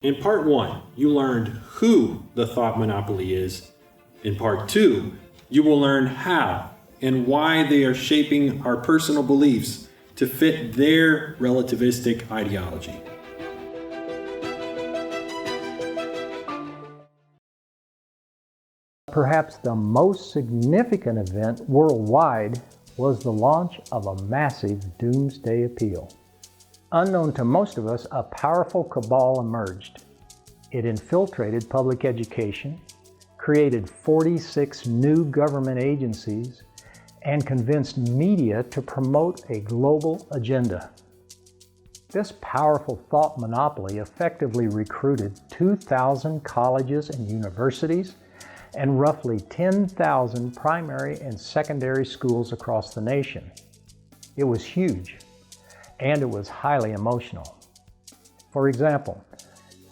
In Part 1, you learned who the thought monopoly is. In Part 2, you will learn how and why they are shaping our personal beliefs to fit their relativistic ideology. Perhaps the most significant event worldwide was the launch of a massive doomsday appeal. Unknown to most of us, a powerful cabal emerged. It infiltrated public education, created 46 new government agencies, and convinced media to promote a global agenda. This powerful thought monopoly effectively recruited 2,000 colleges and universities and roughly 10,000 primary and secondary schools across the nation. It was huge, and it was highly emotional. For example,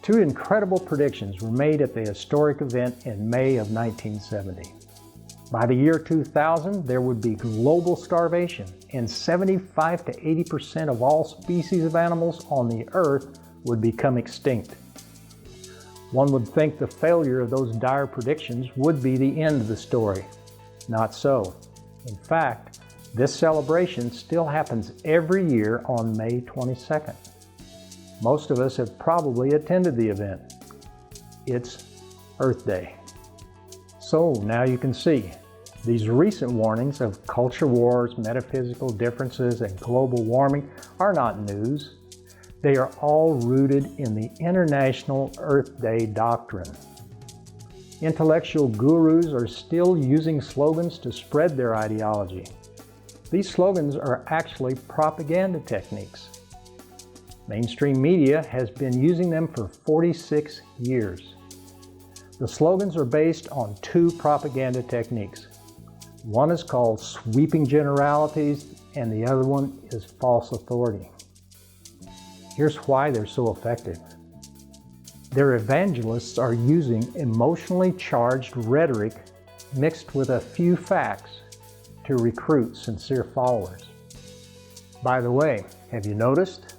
2 incredible predictions were made at the historic event in May of 1970. By the year 2000, there would be global starvation, and 75 to 80% of all species of animals on the earth would become extinct. One would think the failure of those dire predictions would be the end of the story. Not so. In fact, this celebration still happens every year on May 22nd. Most of us have probably attended the event. It's Earth Day. So now you can see, these recent warnings of culture wars, metaphysical differences, and global warming are not news. They are all rooted in the International Earth Day doctrine. Intellectual gurus are still using slogans to spread their ideology. These slogans are actually propaganda techniques. Mainstream media has been using them for 46 years. The slogans are based on 2 propaganda techniques. One is called sweeping generalities, and the other one is false authority. Here's why they're so effective. Their evangelists are using emotionally charged rhetoric mixed with a few facts to recruit sincere followers. By the way, have you noticed?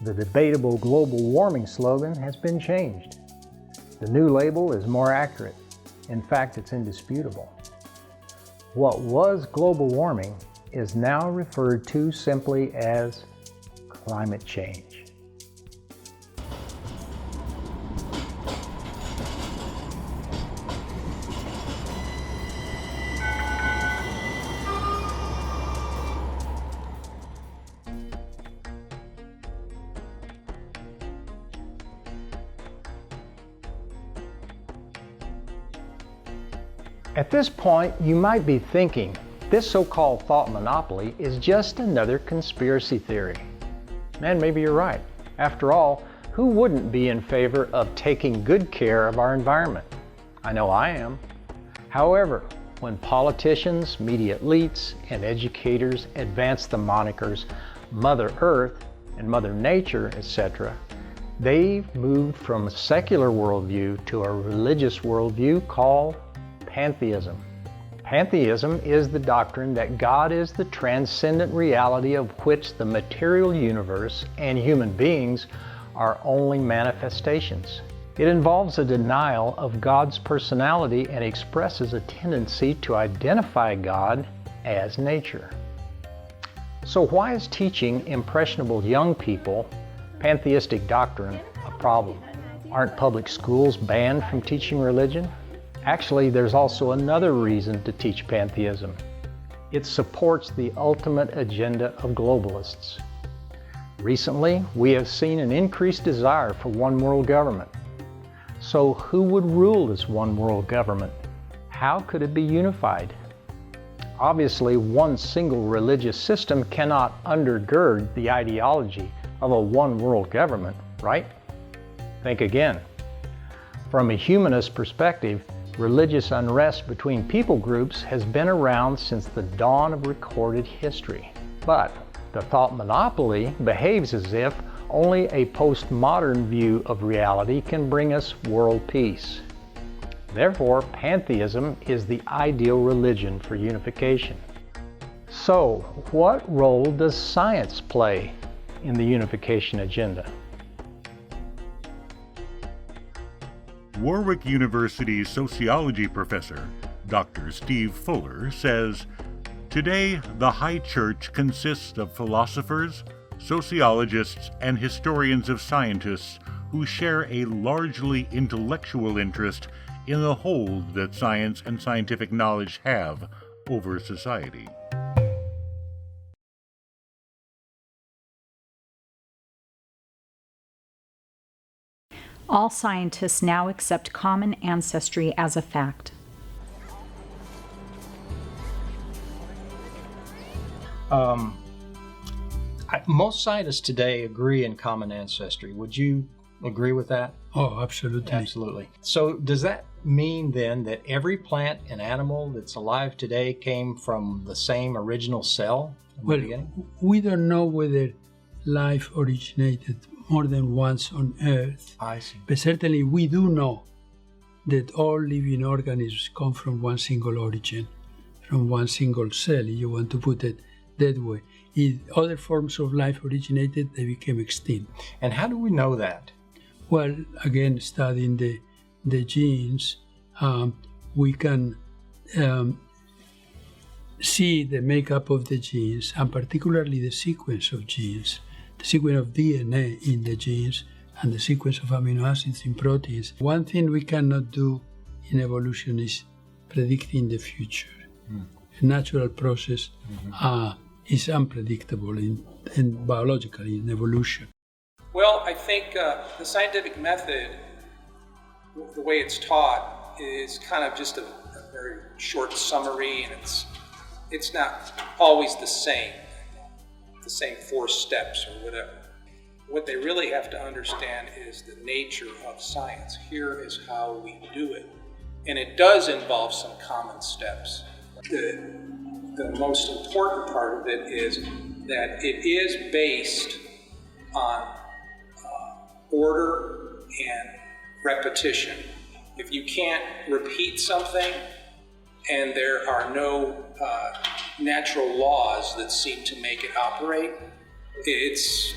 The debatable global warming slogan has been changed. The new label is more accurate. In fact, it's indisputable. What was global warming is now referred to simply as climate change. At this point, you might be thinking, this so-called thought monopoly is just another conspiracy theory. And maybe you're right. After all, who wouldn't be in favor of taking good care of our environment? I know I am. However, when politicians, media elites, and educators advance the monikers Mother Earth and Mother Nature, etc., they've moved from a secular worldview to a religious worldview called pantheism. Pantheism is the doctrine that God is the transcendent reality of which the material universe and human beings are only manifestations. It involves a denial of God's personality and expresses a tendency to identify God as nature. So why is teaching impressionable young people pantheistic doctrine a problem? Aren't public schools banned from teaching religion? Actually, there's also another reason to teach pantheism. It supports the ultimate agenda of globalists. Recently, we have seen an increased desire for one world government. So who would rule this one world government? How could it be unified? Obviously, one single religious system cannot undergird the ideology of a one world government, right? Think again. From a humanist perspective, religious unrest between people groups has been around since the dawn of recorded history. But the thought monopoly behaves as if only a postmodern view of reality can bring us world peace. Therefore, pantheism is the ideal religion for unification. So, what role does science play in the unification agenda? Warwick University sociology professor, Dr. Steve Fuller, says, "Today, the High Church consists of philosophers, sociologists, and historians of scientists who share a largely intellectual interest in the hold that science and scientific knowledge have over society." All scientists now accept common ancestry as a fact. Most scientists today agree in common ancestry. Would you agree with that? Oh, absolutely. Absolutely. So does that mean then that every plant and animal that's alive today came from the same original cell in the Well, beginning? we don't know whether life originated more than once on Earth, I see. but certainly we do know that all living organisms come from one single origin, from one single cell, if you want to put it that way. If other forms of life originated, they became extinct. And how do we know that? Well, again, studying the genes, we can see the makeup of the genes, and particularly the sequence of genes, the sequence of DNA in the genes, and the sequence of amino acids in proteins. One thing we cannot do in evolution is predicting the future. A natural process is unpredictable in biologically in evolution. Well, I think the scientific method, the way it's taught, is kind of just a very short summary, and it's not always the same 4 steps or whatever. What they really have to understand is the nature of science. Here is how we do it. And it does involve some common steps. The most important part of it is that it is based on order and repetition. If you can't repeat something and there are no natural laws that seem to make it operate, it's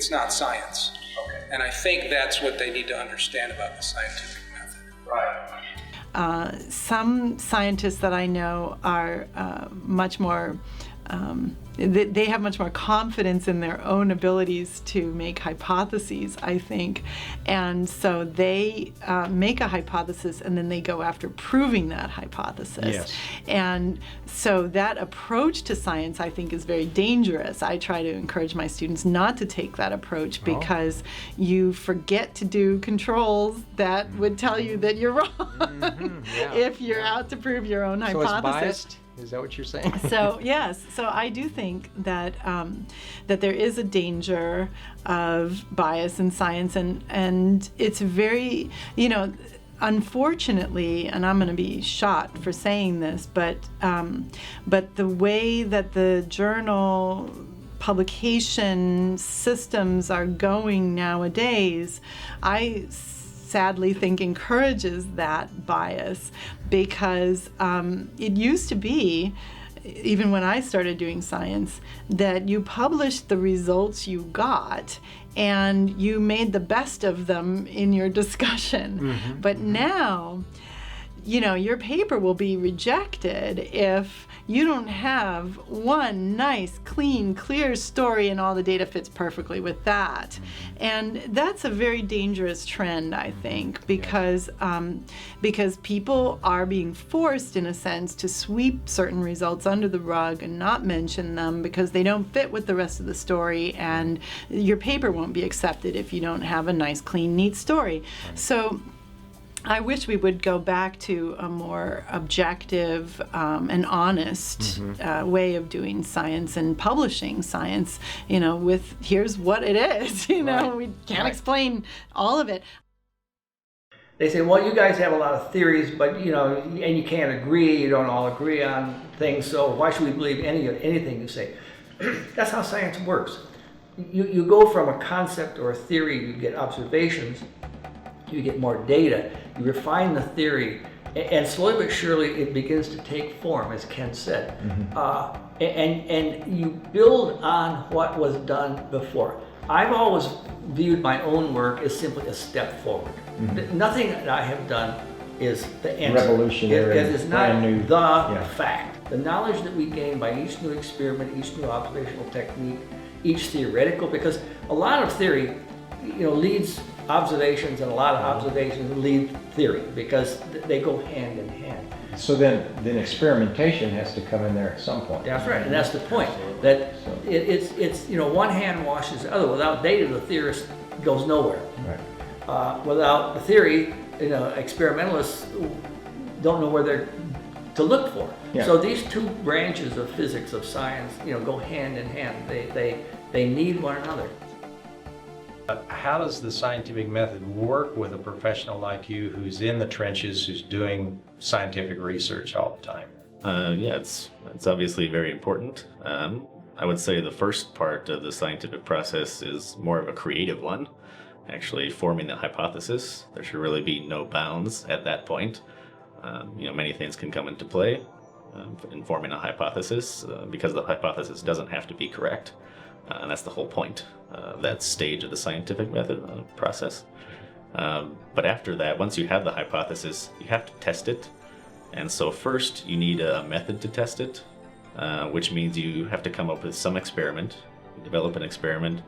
not science. Okay. And I think that's what they need to understand about the scientific method. Right. Some scientists that I know are much more, they have much more confidence in their own abilities to make hypotheses, I think. And so they make a hypothesis and then they go after proving that hypothesis. Yes. And so that approach to science, I think, is very dangerous. I try to encourage my students not to take that approach because you forget to do controls that would tell you that you're wrong if you're out to prove your own hypothesis. So it's biased? Is that what you're saying? So yes, so I do think that that there is a danger of bias in science, and it's very, unfortunately, and I'm going to be shot for saying this, but the way that the journal publication systems are going nowadays, I sadly think encourages that bias, because it used to be, even when I started doing science, that you published the results you got and you made the best of them in your discussion. But now, your paper will be rejected if you don't have one nice, clean, clear story and all the data fits perfectly with that. And that's a very dangerous trend, I think, because people are being forced, in a sense, to sweep certain results under the rug and not mention them because they don't fit with the rest of the story, and your paper won't be accepted if you don't have a nice, clean, neat story. So I wish we would go back to a more objective and honest way of doing science and publishing science, with here's what it is, we can't explain all of it. They say, well, you guys have a lot of theories, but and you can't agree, you don't all agree on things, so why should we believe anything you say? That's how science works. You go from a concept or a theory, you get observations, you get more data, you refine the theory, and slowly but surely it begins to take form, as Ken said. And you build on what was done before. I've always viewed my own work as simply a step forward. Nothing that I have done is the answer. Revolutionary, It is not brand new. the fact. The knowledge that we gain by each new experiment, each new observational technique, each theoretical, because a lot of theory, leads observations, and a lot of observations lead theory, because they go hand in hand. So then experimentation has to come in there at some point. That's right, and that's the point. That it's one hand washes the other. Without data, the theorist goes nowhere. Right. Without the theory, experimentalists don't know where they're to look for. Yeah. So these two branches of physics, of science, go hand in hand. They need one another. How does the scientific method work with a professional like you who's in the trenches, who's doing scientific research all the time? Yeah, it's obviously very important. I would say the first part of the scientific process is more of a creative one, actually forming the hypothesis. There should really be no bounds at that point. Many things can come into play in forming a hypothesis because the hypothesis doesn't have to be correct. And that's the whole point of that stage of the scientific method process. But after that, once you have the hypothesis, you have to test it. And so first you need a method to test it, which means you have to come up with some experiment, develop an experiment,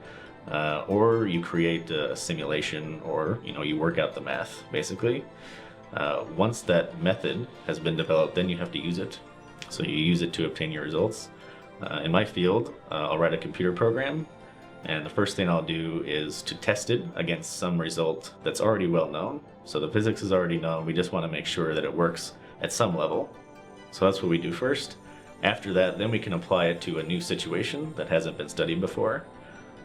or you create a simulation, or you work out the math, basically. Once that method has been developed, then you have to use it. So you use it to obtain your results. In my field, I'll write a computer program, and the first thing I'll do is to test it against some result that's already well known. So the physics is already known, we just want to make sure that it works at some level. So that's what we do first. After that, then we can apply it to a new situation that hasn't been studied before.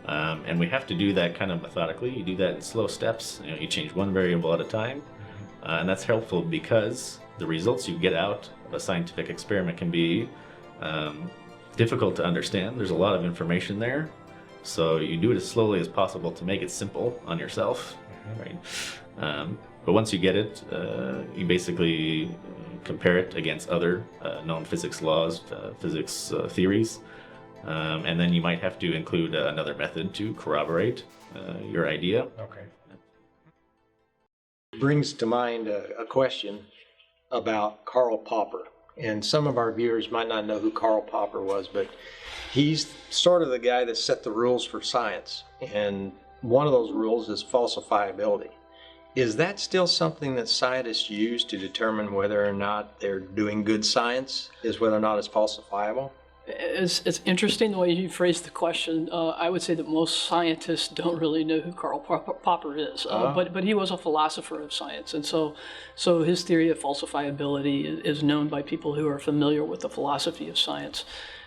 And we have to do that kind of methodically. You do that in slow steps. You change one variable at a time. And that's helpful because the results you get out of a scientific experiment can be difficult to understand. There's a lot of information there. So you do it as slowly as possible to make it simple on yourself, right? But once you get it, you basically compare it against other known physics laws, physics theories, and then you might have to include another method to corroborate your idea. Okay. It brings to mind a question about Karl Popper. And some of our viewers might not know who Karl Popper was, but he's sort of the guy that set the rules for science. And one of those rules is falsifiability. Is that still something that scientists use to determine whether or not they're doing good science, is whether or not it's falsifiable? It's interesting the way you phrased the question. I would say that most scientists don't really know who Karl Popper is, but he was a philosopher of science, and so his theory of falsifiability is known by people who are familiar with the philosophy of science.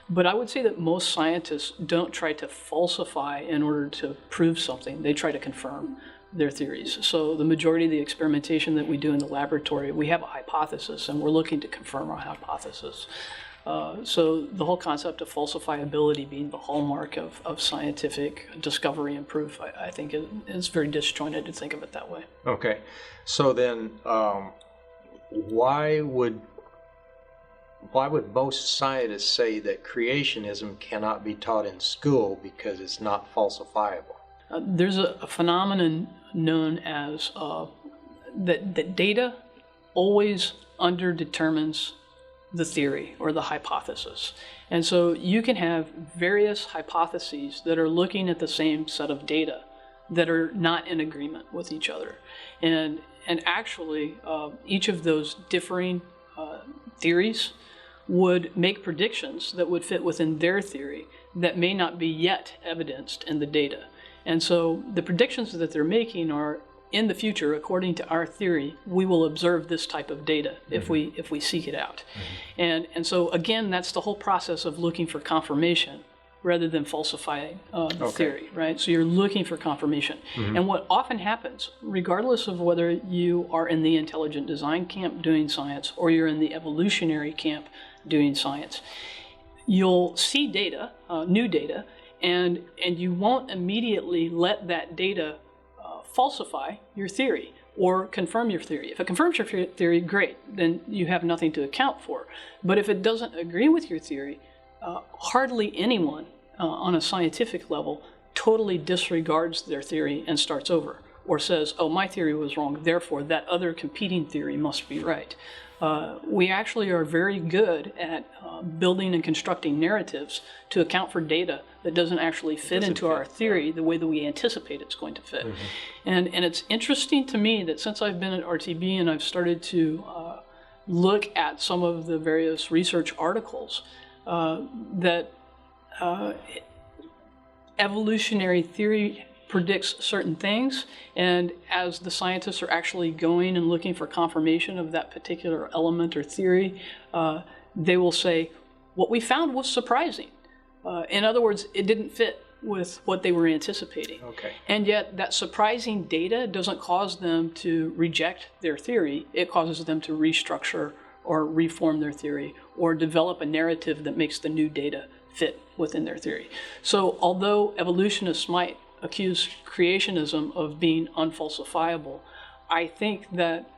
But I would say that most scientists don't try to falsify in order to prove something. They try to confirm their theories. So the majority of the experimentation that we do in the laboratory, we have a hypothesis, and we're looking to confirm our hypothesis. So the whole concept of falsifiability being the hallmark of scientific discovery and proof, I think is very disjointed to think of it that way. Okay. So then why would most scientists say that creationism cannot be taught in school because it's not falsifiable? There's a phenomenon known as that data always underdetermines the theory or the hypothesis. And so you can have various hypotheses that are looking at the same set of data that are not in agreement with each other. And actually, each of those differing theories would make predictions that would fit within their theory that may not be yet evidenced in the data. And so the predictions that they're making are, in the future, according to our theory, we will observe this type of data if we seek it out. And so again, that's the whole process of looking for confirmation rather than falsifying the theory, right? So you're looking for confirmation. And what often happens, regardless of whether you are in the intelligent design camp doing science or you're in the evolutionary camp doing science, you'll see data, new data, and you won't immediately let that data falsify your theory or confirm your theory. If it confirms your theory, great, then you have nothing to account for. But if it doesn't agree with your theory, hardly anyone on a scientific level totally disregards their theory and starts over, or says, oh, my theory was wrong, therefore that other competing theory must be right. We actually are very good at building and constructing narratives to account for data that doesn't actually fit into our theory the way that we anticipate it's going to fit. And it's interesting to me that since I've been at RTB and I've started to look at some of the various research articles, that evolutionary theory predicts certain things, and as the scientists are actually going and looking for confirmation of that particular element or theory, they will say, what we found was surprising. In other words, it didn't fit with what they were anticipating. Okay. And yet that surprising data doesn't cause them to reject their theory. It causes them to restructure or reform their theory or develop a narrative that makes the new data fit within their theory. So although evolutionists might accuse creationism of being unfalsifiable, I think that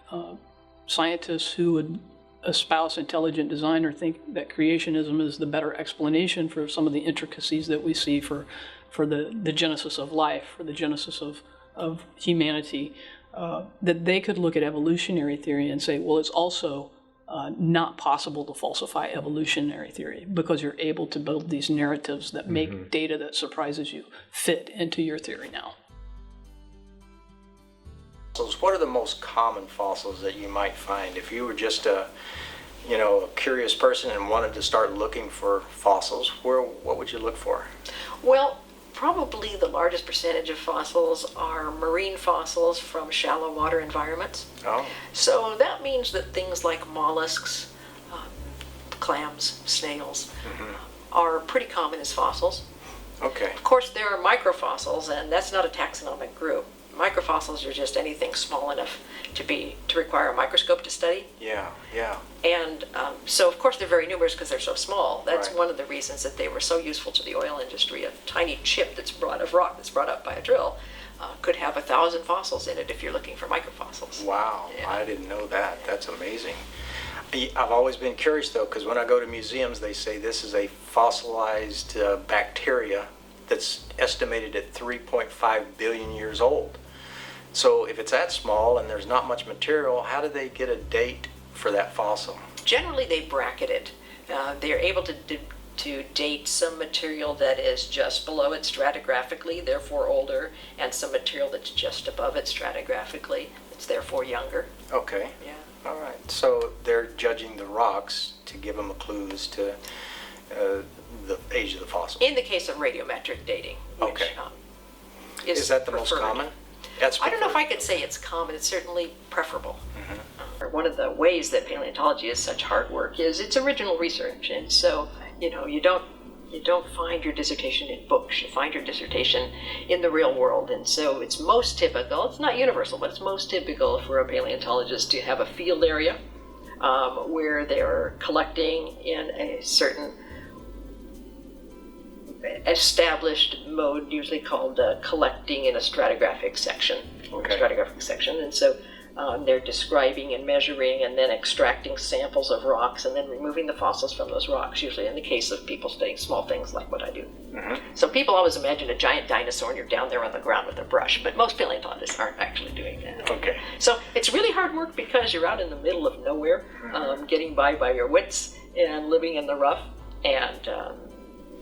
scientists who would espouse intelligent design or think that creationism is the better explanation for some of the intricacies that we see for the genesis of life, for the genesis of humanity, that they could look at evolutionary theory and say, well, it's also not possible to falsify evolutionary theory because you're able to build these narratives that make data that surprises you fit into your theory now. What are the most common fossils that you might find? If you were just a curious person and wanted to start looking for fossils, what would you look for? Well, probably the largest percentage of fossils are marine fossils from shallow water environments. Oh. So that means that things like mollusks, clams, snails are pretty common as fossils. Okay. Of course, there are microfossils, and that's not a taxonomic group. Microfossils are just anything small enough to require a microscope to study. Yeah, yeah. And so, of course, they're very numerous because they're so small. That's Right. one of the reasons that they were so useful to the oil industry. A tiny chip of rock that's brought up by a drill could have 1,000 fossils in it if you're looking for microfossils. Wow, Yeah. I didn't know that. That's amazing. I've always been curious, though, because when I go to museums, they say this is a fossilized bacteria that's estimated at 3.5 billion years old. So if it's that small and there's not much material, how do they get a date for that fossil? Generally, they bracket it. They're able to date some material that is just below it stratigraphically, therefore older, and some material that's just above it stratigraphically, it's therefore younger. Okay. Yeah. All right. So they're judging the rocks to give them a clue as to the age of the fossil. In the case of radiometric dating, which Okay. is that the most preferred. common? That's I don't know if preferred. I could say it's common. It's certainly preferable. One of the ways that paleontology is such hard work is it's original research, and so you don't find your dissertation in books. You find your dissertation in the real world, and so it's most typical. It's not universal, but it's most typical for a paleontologist to have a field area where they're collecting in a certain established mode, usually called collecting in a stratigraphic section. Okay. Stratigraphic section, and so they're describing and measuring and then extracting samples of rocks and then removing the fossils from those rocks, usually in the case of people studying small things like what I do. So people always imagine a giant dinosaur and you're down there on the ground with a brush, but most paleontologists aren't actually doing that. Okay. So it's really hard work because you're out in the middle of nowhere, getting by your wits and living in the rough and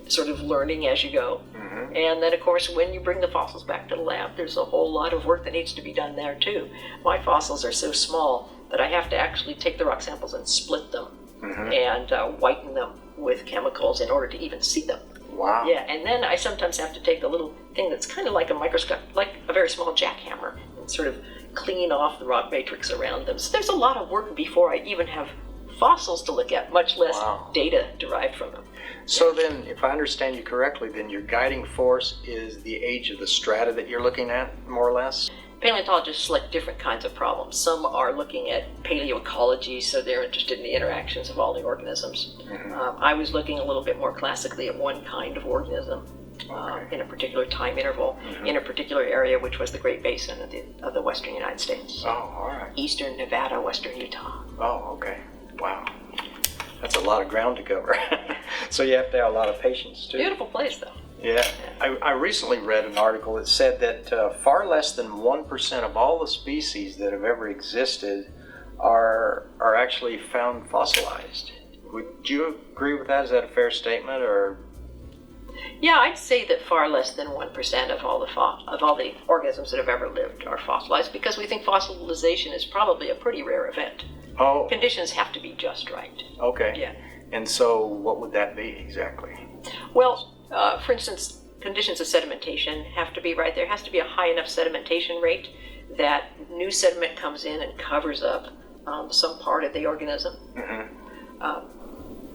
sort of learning as you go. And then, of course, when you bring the fossils back to the lab, there's a whole lot of work that needs to be done there, too. My fossils are so small that I have to actually take the rock samples and split them and whiten them with chemicals in order to even see them. Wow. Yeah, and then I sometimes have to take a little thing that's kind of like a microscope, like a very small jackhammer, and sort of clean off the rock matrix around them. So there's a lot of work before I even have fossils to look at, much less data derived from them. So then, if I understand you correctly, then your guiding force is the age of the strata that you're looking at, more or less? Paleontologists select different kinds of problems. Some are looking at paleoecology, so they're interested in the interactions of all the organisms. I was looking a little bit more classically at one kind of organism in a particular time interval, in a particular area, which was the Great Basin of the western United States. Oh, all right. Eastern Nevada, western Utah. Oh, okay. Wow. That's a lot of ground to cover. So you have to have a lot of patience, too. Beautiful place, though. Yeah, I recently read an article that said that far less than 1% of all the species that have ever existed are actually found fossilized. Would you agree with that? Is that a fair statement, or? Yeah, I'd say that far less than 1% of all the organisms that have ever lived are fossilized, because we think fossilization is probably a pretty rare event. Oh. Conditions have to be just right. Okay. Yeah. And so what would that be exactly? Well, for instance, conditions of sedimentation have to be right. There has to be a high enough sedimentation rate that new sediment comes in and covers up some part of the organism.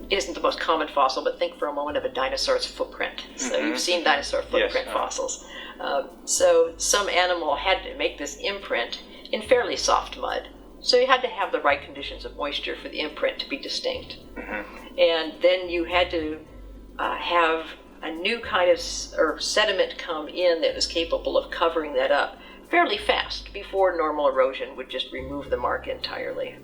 It isn't the most common fossil, but think for a moment of a dinosaur's footprint. So you've seen dinosaur footprint fossils. So some animal had to make this imprint in fairly soft mud. So you had to have the right conditions of moisture for the imprint to be distinct. And then you had to have a new kind of sediment come in that was capable of covering that up fairly fast before normal erosion would just remove the mark entirely.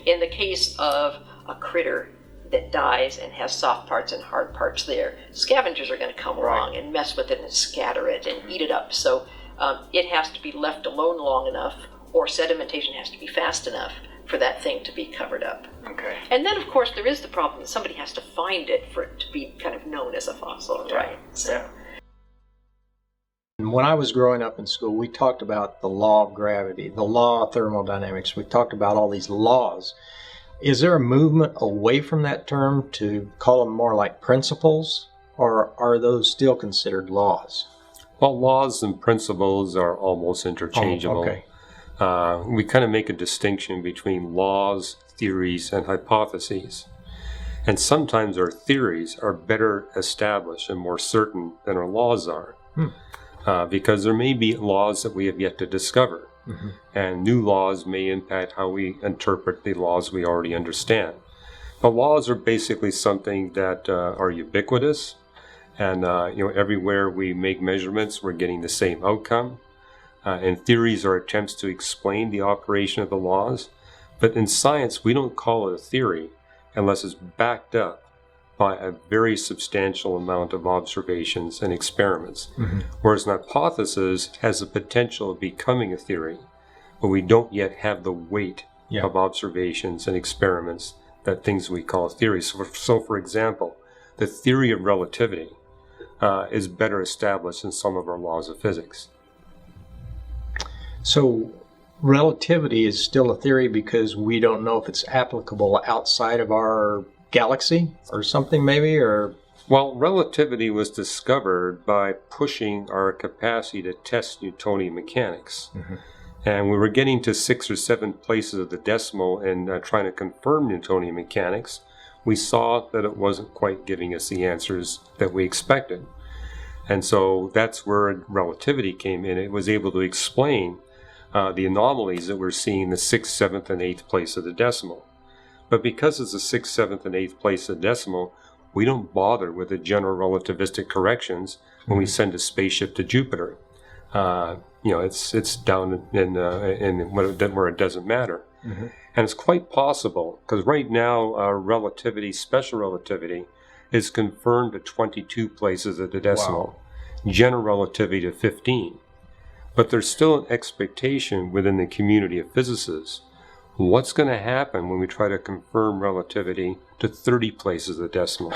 In the case of a critter that dies and has soft parts and hard parts there, scavengers are going to come along and mess with it and scatter it and eat it up. So it has to be left alone long enough, or sedimentation has to be fast enough for that thing to be covered up. Okay. And then, of course, there is the problem that somebody has to find it for it to be kind of known as a fossil, right? So. When I was growing up in school, we talked about the law of gravity, the law of thermodynamics. We talked about all these laws. Is there a movement away from that term to call them more like principles, or are those still considered laws? Well, laws and principles are almost interchangeable. Okay. We kind of make a distinction between laws, theories, and hypotheses. And sometimes our theories are better established and more certain than our laws are. Because there may be laws that we have yet to discover. And new laws may impact how we interpret the laws we already understand. But laws are basically something that are ubiquitous. And everywhere we make measurements, we're getting the same outcome. And theories are attempts to explain the operation of the laws. But in science, we don't call it a theory unless it's backed up by a very substantial amount of observations and experiments. Whereas an hypothesis has the potential of becoming a theory, but we don't yet have the weight of observations and experiments that things we call theories. So for example, the theory of relativity is better established in some of our laws of physics. So relativity is still a theory because we don't know if it's applicable outside of our galaxy or something maybe, or? Well, relativity was discovered by pushing our capacity to test Newtonian mechanics. And we were getting to 6 or 7 places of the decimal and trying to confirm Newtonian mechanics. We saw that it wasn't quite giving us the answers that we expected. And so that's where relativity came in. It was able to explain the anomalies that we're seeing in the 6th, 7th, and 8th place of the decimal. But because it's the 6th, 7th, and 8th place of the decimal, we don't bother with the general relativistic corrections when we send a spaceship to Jupiter. It's down in where it doesn't matter. And it's quite possible, because right now relativity, special relativity, is confirmed to 22 places of the decimal. General relativity to 15. But there's still an expectation within the community of physicists. What's going to happen when we try to confirm relativity to 30 places of the decimal?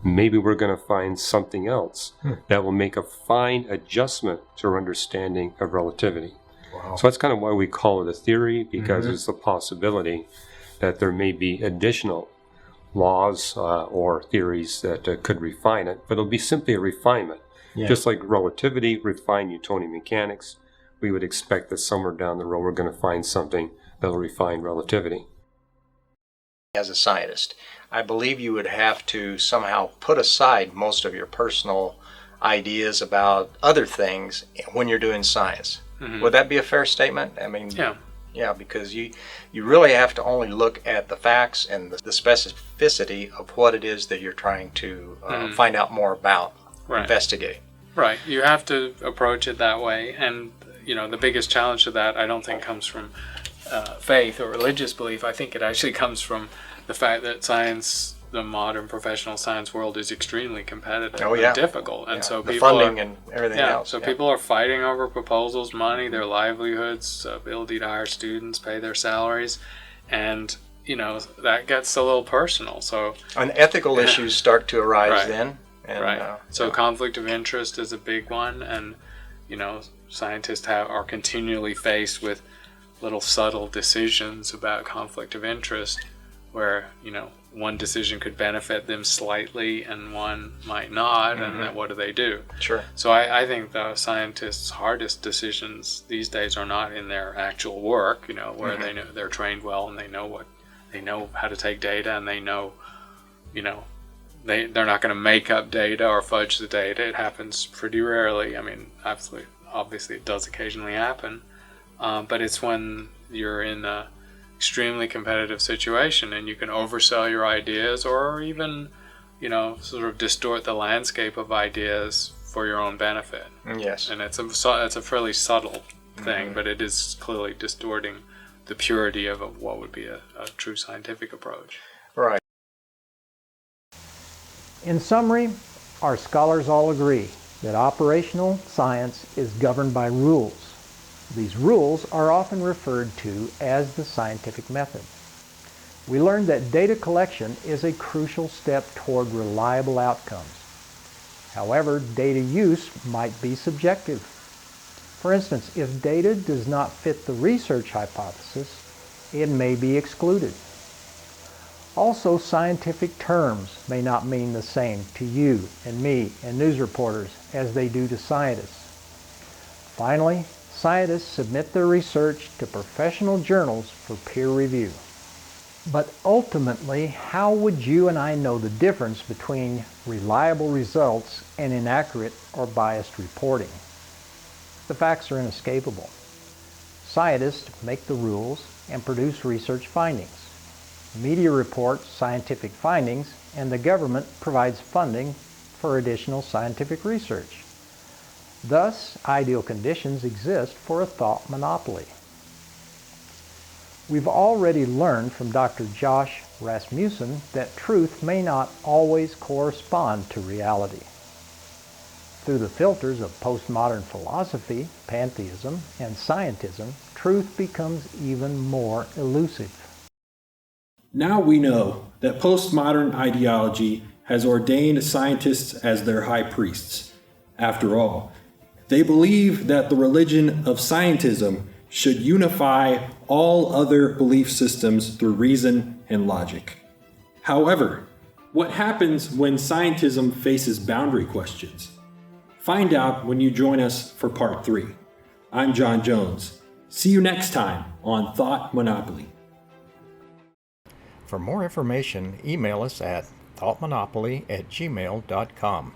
Maybe we're going to find something else that will make a fine adjustment to our understanding of relativity. So that's kind of why we call it a theory, because there's the possibility that there may be additional laws or theories that could refine it, but it'll be simply a refinement. Just like relativity refined Newtonian mechanics, we would expect that somewhere down the road we're going to find something that'll refine relativity. As a scientist, I believe you would have to somehow put aside most of your personal ideas about other things when you're doing science. Would that be a fair statement? I mean, yeah, because you really have to only look at the facts and the specificity of what it is that you're trying to find out more about, investigate. Right. You have to approach it that way. And, the biggest challenge to that, I don't think comes from faith or religious belief. I think it actually comes from the fact that science the modern professional science world is extremely competitive Oh, yeah. and difficult, and Yeah. so The people funding are, and everything yeah, else. So Yeah. people are fighting over proposals, money, their livelihoods, ability to hire students, pay their salaries, and that gets a little personal. So And ethical issues start to arise Right. then. And, right. So conflict of interest is a big one, and scientists are continually faced with little subtle decisions about conflict of interest, where one decision could benefit them slightly and one might not, and then what do they do? Sure. So I think the scientists' hardest decisions these days are not in their actual work, where they know they're trained well and they know how to take data, and they know, they're not going to make up data or fudge the data. It happens pretty rarely. I mean, obviously it does occasionally happen, but it's when you're in a extremely competitive situation and you can oversell your ideas, or even sort of distort the landscape of ideas for your own benefit. Yes. And it's a fairly subtle thing, but it is clearly distorting the purity of what would be a true scientific approach. Right. In summary, our scholars all agree that operational science is governed by rules. These rules are often referred to as the scientific method. We learned that data collection is a crucial step toward reliable outcomes. However, data use might be subjective. For instance, if data does not fit the research hypothesis, it may be excluded. Also, scientific terms may not mean the same to you and me and news reporters as they do to scientists. Finally, scientists submit their research to professional journals for peer review. But ultimately, how would you and I know the difference between reliable results and inaccurate or biased reporting? The facts are inescapable. Scientists make the rules and produce research findings. Media reports scientific findings, and the government provides funding for additional scientific research. Thus, ideal conditions exist for a thought monopoly. We've already learned from Dr. Josh Rasmussen that truth may not always correspond to reality. Through the filters of postmodern philosophy, pantheism, and scientism, truth becomes even more elusive. Now we know that postmodern ideology has ordained scientists as their high priests. After all, they believe that the religion of scientism should unify all other belief systems through reason and logic. However, what happens when scientism faces boundary questions? Find out when you join us for Part 3. I'm John Jones. See you next time on Thought Monopoly. For more information, email us at thoughtmonopoly@gmail.com.